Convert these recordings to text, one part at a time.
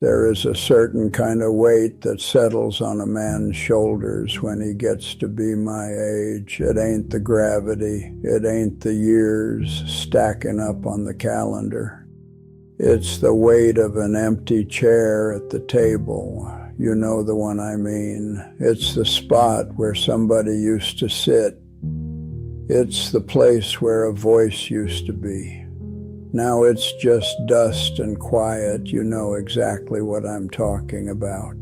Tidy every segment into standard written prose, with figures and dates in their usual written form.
There is a certain kind of weight that settles on a man's shoulders when he gets to be my age. It ain't the gravity. It ain't the years stacking up on the calendar. It's the weight of an empty chair at the table. You know the one I mean. It's the spot where somebody used to sit. It's the place where a voice used to be. Now it's just dust and quiet. You know exactly what I'm talking about.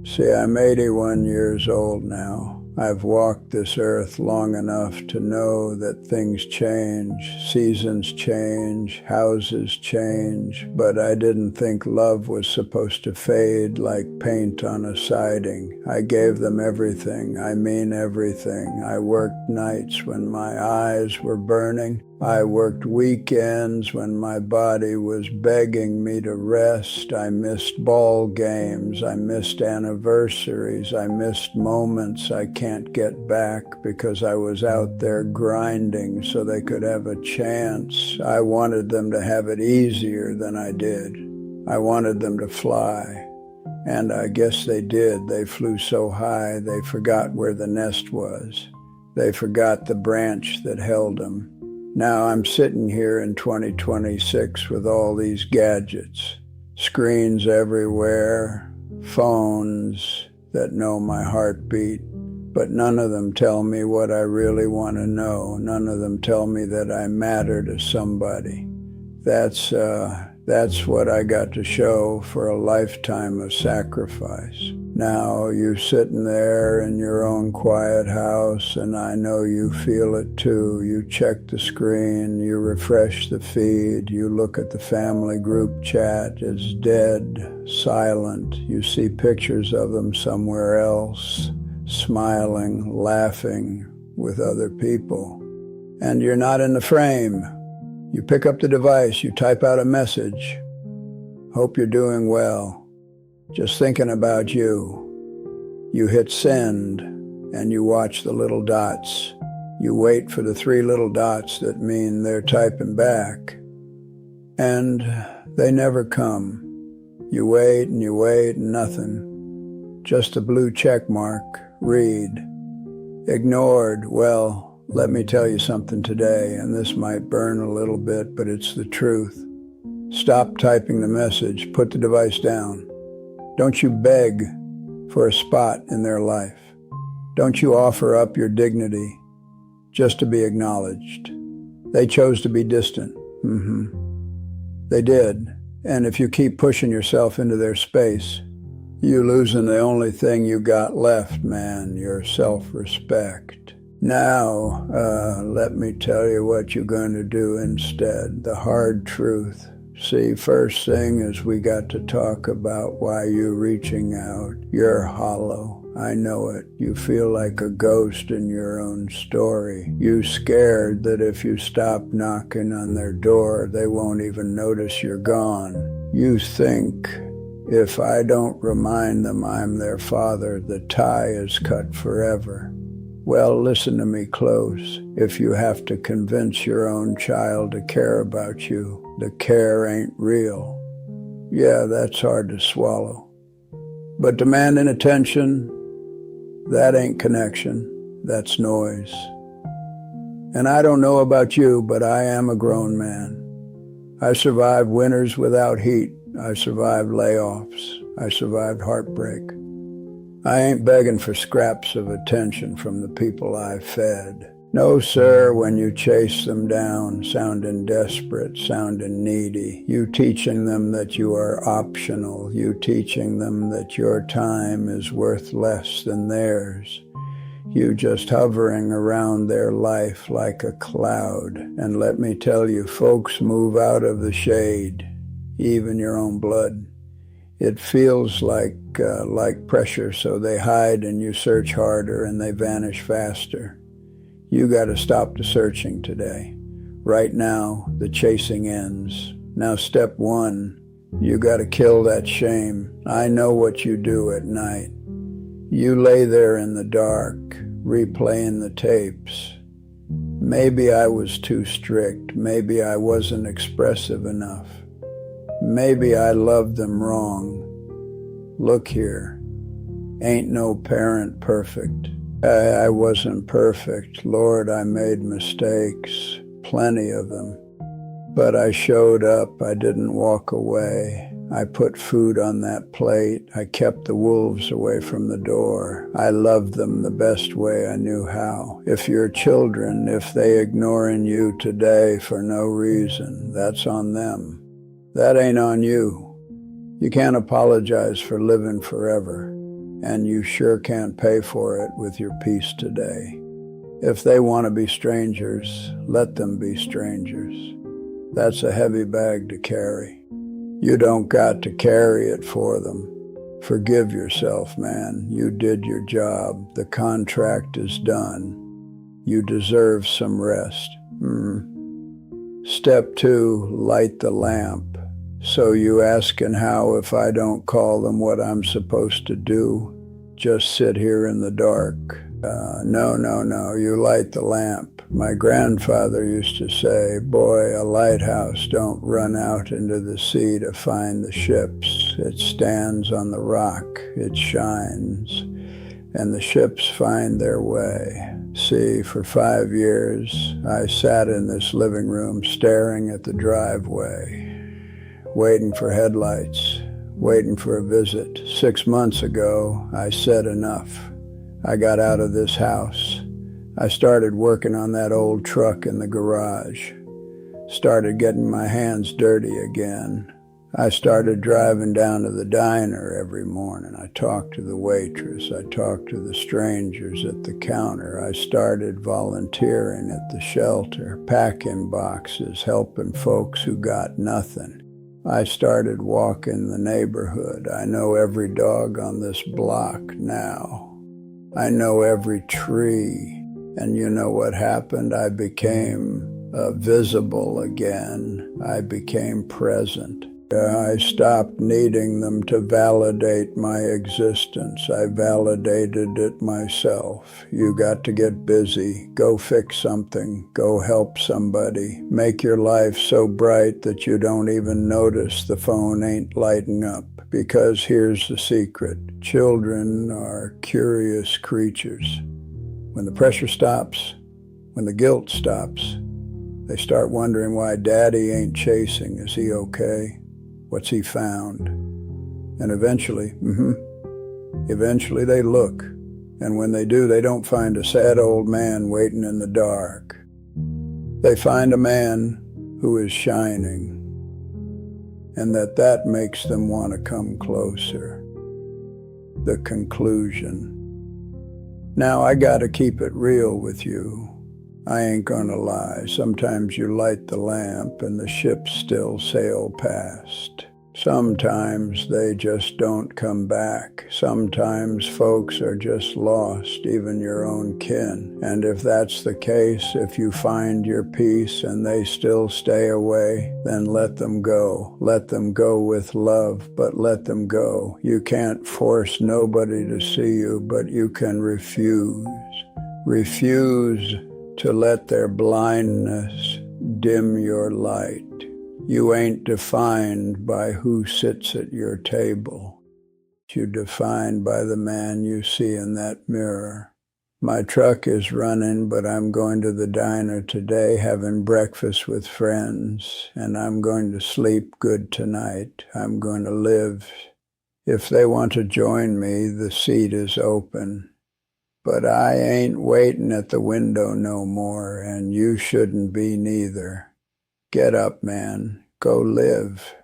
See, I'm 81 years old now. I've walked this earth long enough to know that things change, seasons change, houses change, but I didn't think love was supposed to fade like paint on a siding. I gave them everything. I mean everything. I worked nights when my eyes were burning. I worked weekends when my body was begging me to rest. I missed ball games. I missed anniversaries. I missed moments I can't get back because I was out there grinding so they could have a chance. I wanted them to have it easier than I did. I wanted them to fly. And I guess they did. They flew so high they forgot where the nest was. They forgot the branch that held them. Now I'm sitting here in 2026 with all these gadgets, screens everywhere, phones that know my heartbeat, but none of them tell me what I really want to know. None of them tell me that I matter to somebody. That's what I got to show for a lifetime of sacrifice. Now you're sitting there in your own quiet house, and I know you feel it too. You check the screen, you refresh the feed, you look at the family group chat. It's dead, silent. You see pictures of them somewhere else, smiling, laughing with other people. And you're not in the frame. You pick up the device, you type out a message. Hope you're doing well. Just thinking about you. You hit send, and you watch the little dots. You wait for the 3 little dots that mean they're typing back. And they never come. You wait and nothing. Just a blue check mark. Read. Ignored. Well, let me tell you something today, and this might burn a little bit, but it's the truth. Stop typing the message. Put the device down. Don't you beg for a spot in their life. Don't you offer up your dignity just to be acknowledged. They chose to be distant. They did. And if you keep pushing yourself into their space, you're losing the only thing you got left, man, your self-respect. Now, let me tell you what you're going to do instead, the hard truth. See, first thing is we got to talk about why you're reaching out. You're hollow. I know it. You feel like a ghost in your own story. You're scared that if you stop knocking on their door, they won't even notice you're gone. You think, if I don't remind them I'm their father, the tie is cut forever. Well, listen to me close. If you have to convince your own child to care about you, the care ain't real. Yeah, that's hard to swallow. But demanding attention, that ain't connection. That's noise. And I don't know about you, but I am a grown man. I survived winters without heat. I survived layoffs. I survived heartbreak. I ain't begging for scraps of attention from the people I fed. No, sir, when you chase them down, sounding desperate, sounding needy, you teaching them that you are optional, you teaching them that your time is worth less than theirs, you just hovering around their life like a cloud. And let me tell you, folks move out of the shade, even your own blood. It feels like pressure, so they hide and you search harder and they vanish faster. You got to stop the searching today. Right now, the chasing ends. Now, step 1, you got to kill that shame. I know what you do at night. You lay there in the dark, replaying the tapes. Maybe I was too strict. Maybe I wasn't expressive enough. Maybe I loved them wrong. Look here, ain't no parent perfect. I wasn't perfect. Lord, I made mistakes, plenty of them. But I showed up. I didn't walk away. I put food on that plate. I kept the wolves away from the door. I loved them the best way I knew how. If your children, if they ignoring you today for no reason, that's on them. That ain't on you. You can't apologize for living forever, and you sure can't pay for it with your peace today. If they want to be strangers, let them be strangers. That's a heavy bag to carry. You don't got to carry it for them. Forgive yourself, man. You did your job. The contract is done. You deserve some rest. Step 2, light the lamp. So you asking how if I don't call them what I'm supposed to do? Just sit here in the dark. No, you light the lamp. My grandfather used to say, boy, a lighthouse don't run out into the sea to find the ships. It stands on the rock, it shines, and the ships find their way. See, for 5 years, I sat in this living room staring at the driveway, waiting for headlights, waiting for a visit. 6 months ago, I said enough. I got out of this house. I started working on that old truck in the garage. Started getting my hands dirty again. I started driving down to the diner every morning. I talked to the waitress. I talked to the strangers at the counter. I started volunteering at the shelter, packing boxes, helping folks who got nothing. I started walking the neighborhood. I know every dog on this block now. I know every tree. And you know what happened? I became visible again. I became present. I stopped needing them to validate my existence. I validated it myself. You got to get busy. Go fix something. Go help somebody. Make your life so bright that you don't even notice the phone ain't lighting up. Because here's the secret. Children are curious creatures. When the pressure stops, when the guilt stops, they start wondering why daddy ain't chasing. Is he okay? What's he found? And eventually they look. And when they do, they don't find a sad old man waiting in the dark. They find a man who is shining. And that makes them want to come closer. The conclusion. Now I gotta keep it real with you. I ain't gonna lie. Sometimes you light the lamp and the ships still sail past. Sometimes they just don't come back. Sometimes folks are just lost, even your own kin. And if that's the case, if you find your peace and they still stay away, then let them go. Let them go with love, but let them go. You can't force nobody to see you, but you can refuse. Refuse to let their blindness dim your light. You ain't defined by who sits at your table. You're defined by the man you see in that mirror. My truck is running, but I'm going to the diner today, having breakfast with friends, and I'm going to sleep good tonight. I'm going to live. If they want to join me, the seat is open. But I ain't waiting at the window no more, and you shouldn't be neither. Get up, man. Go live.